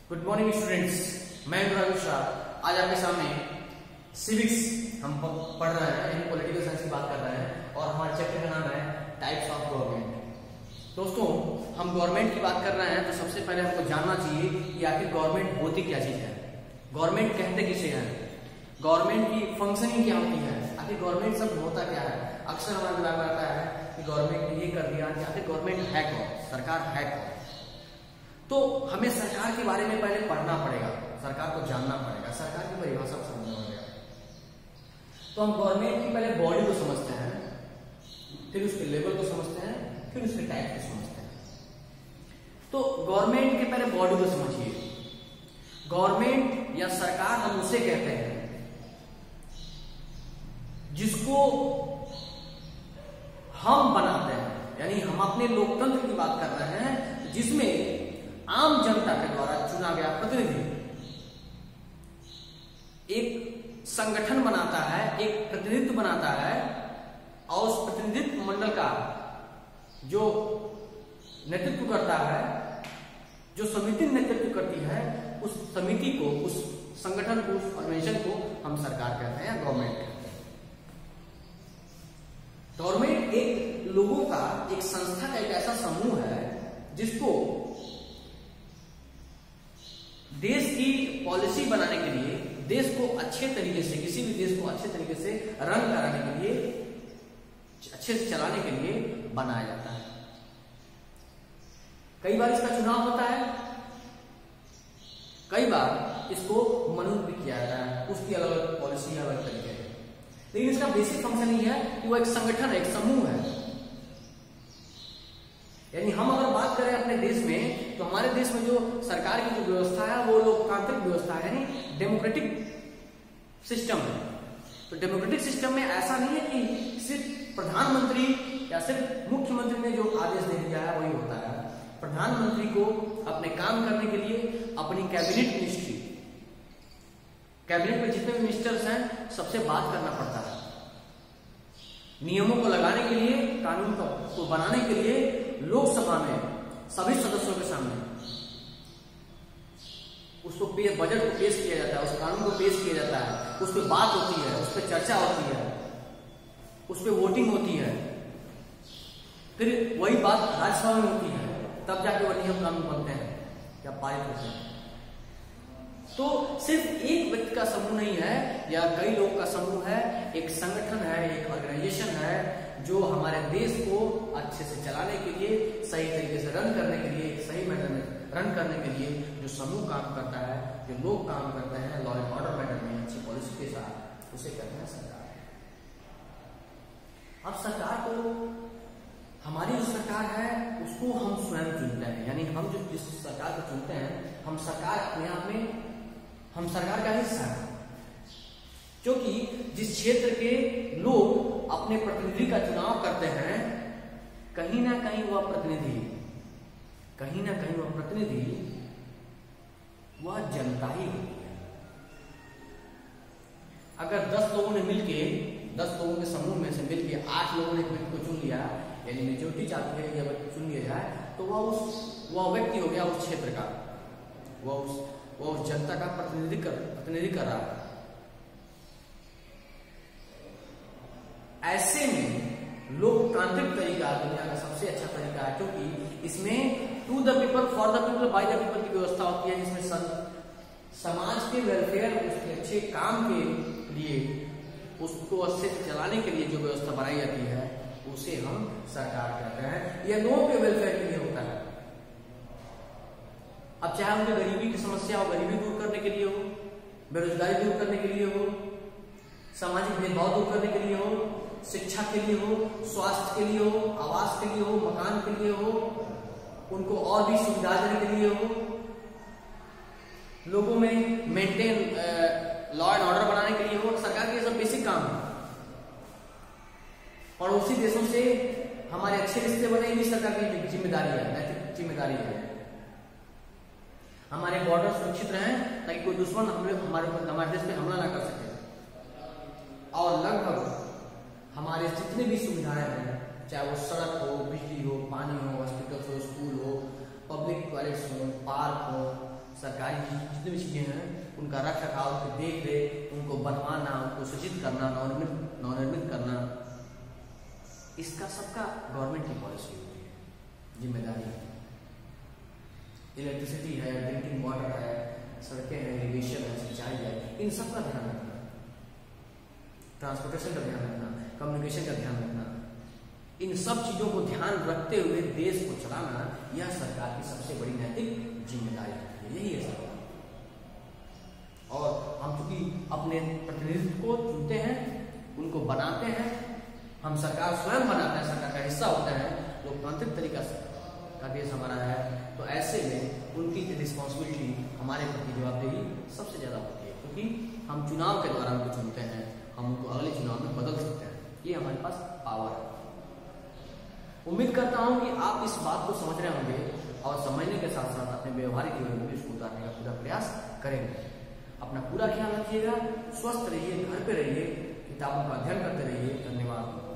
Good morning students, मैं अनुराग शाह। आज आपके सामने सिविक्स हम पढ़ रहे हैं, यानी पॉलिटिकल साइंस की बात कर रहे हैं और हमारे चैप्टर का नाम है टाइप्स ऑफ गवर्नमेंट। दोस्तों, हम गवर्नमेंट की बात कर रहे हैं तो सबसे पहले हमको जानना चाहिए कि आखिर गवर्नमेंट होती क्या चीज है, गवर्नमेंट कहते किसे हैं, गवर्नमेंट की फंक्शनिंग क्या होती है, आखिर गवर्नमेंट सब होता क्या है। अक्सर हमारे दिमाग में आता है कि गवर्नमेंट ने ये कर दिया, आखिर गवर्नमेंट है कौन, सरकार है कौन। तो हमें सरकार के बारे में पहले पढ़ना पड़ेगा, सरकार को जानना पड़ेगा, सरकार की परिभाषा को समझना पड़ेगा। तो हम गवर्नमेंट की पहले बॉडी को समझते हैं, फिर उसके लेवल को समझते हैं, फिर उसके टाइप को समझते हैं। तो गवर्नमेंट के पहले बॉडी को समझिए। गवर्नमेंट या सरकार हम उसे कहते हैं जिसको हम बनाते हैं, यानी हम अपने लोकतंत्र की बात कर रहे हैं, जिसमें आम जनता के द्वारा चुना गया प्रतिनिधि एक संगठन बनाता है, एक प्रतिनिधित्व बनाता है और उस प्रतिनिधित्व मंडल का जो नेतृत्व करता है, जो समिति नेतृत्व करती है, उस समिति को, उस संगठन को, उस ऑर्गेनाइजेशन को हम सरकार कहते हैं, गवर्नमेंट कहते हैं। गवर्नमेंट एक लोगों का, एक संस्था का एक ऐसा समूह है जिसको देश की पॉलिसी बनाने के लिए, देश को अच्छे तरीके से, किसी भी देश को अच्छे तरीके से रन कराने के लिए, अच्छे से चलाने के लिए बनाया जाता है। कई बार इसका चुनाव होता है, कई बार इसको मनोनीत भी किया जाता है, उसकी अलग अलग पॉलिसी, अलग तरीके है, लेकिन इसका बेसिक फंक्शन ये है कि वो एक संगठन है, एक समूह है। यानी हम अगर बात करें अपने देश में, तो हमारे देश में जो सरकार की जो व्यवस्था है वो लोकतांत्रिक व्यवस्था है, यानी डेमोक्रेटिक सिस्टम है। तो डेमोक्रेटिक सिस्टम में ऐसा नहीं है कि सिर्फ प्रधानमंत्री या सिर्फ मुख्यमंत्री ने जो आदेश दे दिया है वही होता है। प्रधानमंत्री को अपने काम करने के लिए अपनी कैबिनेट मिनिस्ट्री, कैबिनेट में जितने भी मिनिस्टर्स हैं सबसे बात करना पड़ता है। नियमों को लगाने के लिए, कानून को बनाने के लिए लोकसभा में सभी सदस्यों के सामने उसको बजट को पेश किया जाता है, उस कानून को पेश किया जाता है, उस पर बात होती है, उस पर चर्चा होती है, उस पर वोटिंग होती है, फिर वही बात राज्यसभा में होती है, तब जाके वो नियम कानून बनते हैं या पारित होते हैं। तो सिर्फ एक व्यक्ति का समूह नहीं है या कई लोग का समूह है, एक संगठन है, एक ऑर्गेनाइजेशन है जो हमारे देश को अच्छे से चलाने के लिए, सही तरीके से रन करने के लिए, सही मैटर में रन करने के लिए जो समूह काम करता है, जो लोग काम करते हैं लॉ एंड ऑर्डर मैटर में अच्छी पॉलिसी के साथ, उसे कहते हैं सरकार। अब सरकार को, हमारी जो सरकार है उसको हम स्वयं चुनते हैं, यानी हम जो जिस सरकार को चुनते हैं, हम सरकार अपने आप में, हम सरकार का हिस्सा है, क्योंकि जिस क्षेत्र के लोग अपने प्रतिनिधि का चुनाव करते हैं, कहीं ना कहीं वह प्रतिनिधि, कहीं ना कहीं वह प्रतिनिधि, वह जनता ही होती है। अगर 10 लोगों ने मिलके, 10 लोगों के समूह में से मिलके 8 लोगों ने एक व्यक्ति को चुन लिया, यानी मेजोरिटी चाहती है कि चुन लिया जाए, तो वह व्यक्ति हो गया उस क्षेत्र का, वो उस जनता का प्रतिनिधि कर रहा है। ऐसे में लोकतांत्रिक तरीका दुनिया का सबसे अच्छा तरीका है, क्योंकि इसमें to the people, for the people, by the people की व्यवस्था होती है, जिसमें समाज के वेलफेयर, उसके अच्छे काम के लिए, उसको अच्छे से चलाने के लिए जो व्यवस्था बनाई जाती है उसे हम सरकार कहते हैं। यह लोगों के वेलफेयर के लिए होता है। अब चाहे उनकी गरीबी की समस्या हो, गरीबी दूर करने के लिए हो, बेरोजगारी दूर करने के लिए हो, सामाजिक भेदभाव दूर करने के लिए हो, शिक्षा के लिए हो, स्वास्थ्य के लिए हो, आवास के लिए हो, मकान के लिए हो, उनको और भी सुविधा देने के लिए हो, लोगों में मेंटेन लॉ एंड ऑर्डर बनाने के लिए हो, सरकार के सब बेसिक काम है। पड़ोसी देशों से हमारे अच्छे रिश्ते बने, ये सरकार की जिम्मेदारी है, नैतिक जिम्मेदारी है। हमारे बॉर्डर सुरक्षित रहें ताकि कोई दुश्मन हमारे देश पे हमला ना कर सके, और लगभग हमारे जितने भी सुविधाएं हैं, चाहे वो सड़क हो, बिजली हो, पानी हो, हॉस्पिटल हो, स्कूल हो, पब्लिक टॉयलेट्स हो, पार्क हो, सरकारी जितनी भी चीजें हैं उनका रख रखाव, उनकी देख रेख, उनको बनवाना, उनको सूचित करना, नवनिर्मित करना, इसका सबका गवर्नमेंट की पॉलिसी होती है, जिम्मेदारी है। इलेक्ट्रिसिटी है, ड्रिंकिंग वाटर है, सड़कें हैं, इरिगेशन है, सिंचाई है, इन सब का ध्यान रखना, ट्रांसपोर्टेशन का ध्यान रखना, कम्युनिकेशन का ध्यान रखना, इन सब चीजों को ध्यान रखते हुए देश को चलाना यह सरकार की सबसे बड़ी नैतिक जिम्मेदारी है। यही है सरकार। और हम चूंकि अपने प्रतिनिधित्व को चुनते हैं, उनको बनाते हैं, हम सरकार स्वयं बनाते हैं, सरकार का हिस्सा होता है, लोकतांत्रिक तरीका से का देश हमारा है, तो ऐसे में उनकी रिस्पॉन्सिबिलिटी, हमारे प्रति जवाबदेही सबसे ज्यादा होती है, क्योंकि हम चुनाव के द्वारा उनको चुनते हैं, हम उनको अगले चुनाव में बदल सकते हैं, ये हमारे पास पावर है। उम्मीद करता हूं कि आप इस बात को समझ रहे होंगे और समझने के साथ साथ अपने व्यवहारिक जीवन में भी इसको उतारने का पूरा प्रयास करेंगे। अपना पूरा ख्याल रखिएगा, स्वस्थ रहिए, घर पे रहिए, किताबों का अध्ययन करते रहिए। धन्यवाद।